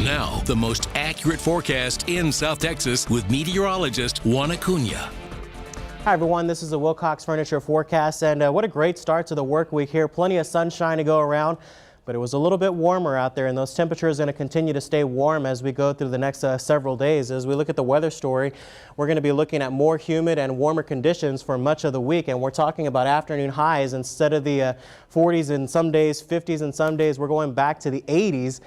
Now, the most accurate forecast in South Texas with meteorologist Juan Acuna. Hi everyone, this is the Wilcox Furniture Forecast, and what a great start to the work week here. Plenty of sunshine to go around, but it was a little bit warmer out there, and those temperatures are going to continue to stay warm as we go through the next several days. As we look at the weather story, we're going to be looking at more humid and warmer conditions for much of the week, and we're talking about afternoon highs instead of the 40s in some days, 50s in some days. We're going back to the 80s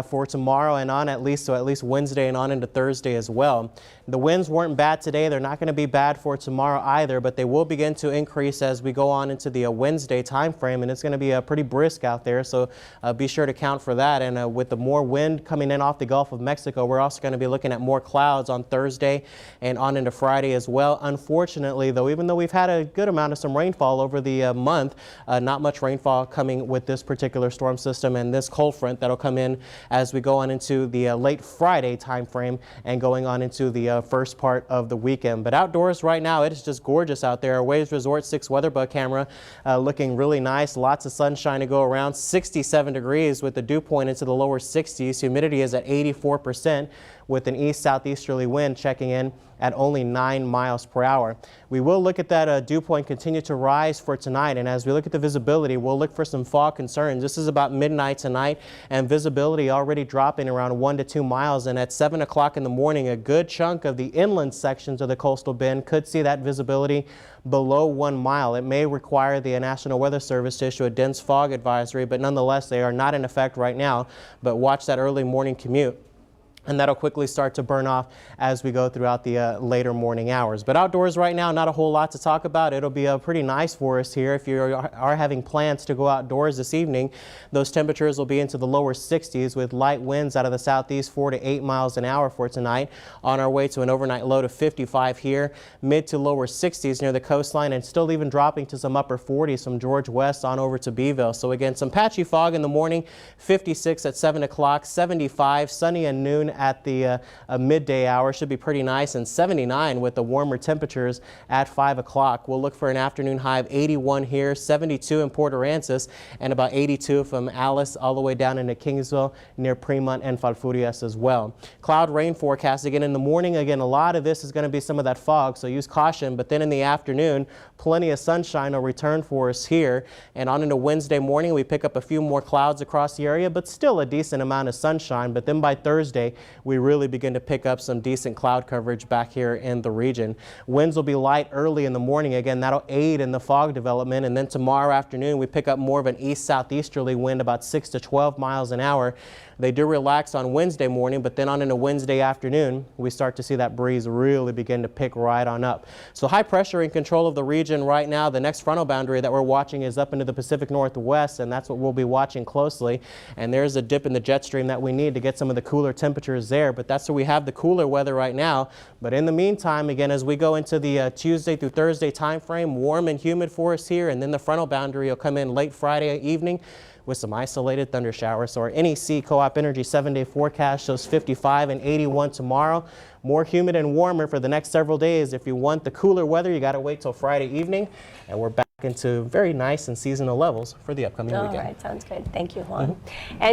for tomorrow and on, at least Wednesday and on into Thursday as well. The winds weren't bad today. They're not going to be bad for tomorrow either, but they will begin to increase as we go on into the Wednesday time frame, and it's going to be pretty brisk out there, so be sure to count for that. And with the more wind coming in off the Gulf of Mexico, we're also going to be looking at more clouds on Thursday and on into Friday as well. Unfortunately, though, even though we've had a good amount of some rainfall over the month, not much rainfall coming with this particular storm system and this cold front that'll come in as we go on into the late Friday time frame and going on into the first part of the weekend. But outdoors right now, it is just gorgeous out there. Our Waves Resort 6 weather bug camera looking really nice. Lots of sunshine to go around. 67 degrees with the dew point into the lower 60s. Humidity is at 84% with an east-southeasterly wind checking in at only 9 miles per hour. We will look at that dew point continue to rise for tonight, and as we look at the visibility, we'll look for some fog concerns. This is about midnight tonight, and visibility already dropping around 1 to 2 miles, and at 7 o'clock in the morning, a good chunk of the inland sections of the coastal bend could see that visibility below 1 mile. It may require the National Weather Service to issue a dense fog advisory, but nonetheless, they are not in effect right now. But watch that early morning commute, and that'll quickly start to burn off as we go throughout the later morning hours. But outdoors right now, not a whole lot to talk about. It'll be pretty nice for us here. If you are having plans to go outdoors this evening, those temperatures will be into the lower 60s with light winds out of the southeast, 4 to 8 miles an hour for tonight. On our way to an overnight low of 55 here, mid to lower 60s near the coastline, and still even dropping to some upper 40s from George West on over to Beeville. So again, some patchy fog in the morning, 56 at 7 o'clock, 75, sunny at noon at the midday hour. Should be pretty nice, and 79 with the warmer temperatures at 5 o'clock. We'll look for an afternoon high of 81 here, 72 in Port Aransas, and about 82 from Alice all the way down into Kingsville near Fremont and Falfurrias as well. Cloud rain forecast again in the morning. Again, a lot of this is going to be some of that fog, so use caution, but then in the afternoon, plenty of sunshine will return for us here, and on into Wednesday morning, we pick up a few more clouds across the area, but still a decent amount of sunshine. But then by Thursday, we really begin to pick up some decent cloud coverage back here in the region. Winds will be light early in the morning. Again, that'll aid in the fog development. And then tomorrow afternoon, we pick up more of an east-southeasterly wind, about 6 to 12 miles an hour. They do relax on Wednesday morning, but then on into Wednesday afternoon, we start to see that breeze really begin to pick right on up. So high pressure in control of the region right now. The next frontal boundary that we're watching is up into the Pacific Northwest, and that's what we'll be watching closely. And there's a dip in the jet stream that we need to get some of the cooler temperatures there, but that's where we have the cooler weather right now. But in the meantime, again, as we go into the Tuesday through Thursday time frame, warm and humid for us here, and then the frontal boundary will come in late Friday evening with some isolated thunder showers. So our NEC Co-op Energy 7-day forecast shows 55 and 81 tomorrow. More humid and warmer for the next several days. If you want the cooler weather, you got to wait till Friday evening, and we're back into very nice and seasonal levels for the upcoming weekend. All right, sounds good. Thank you, Juan. And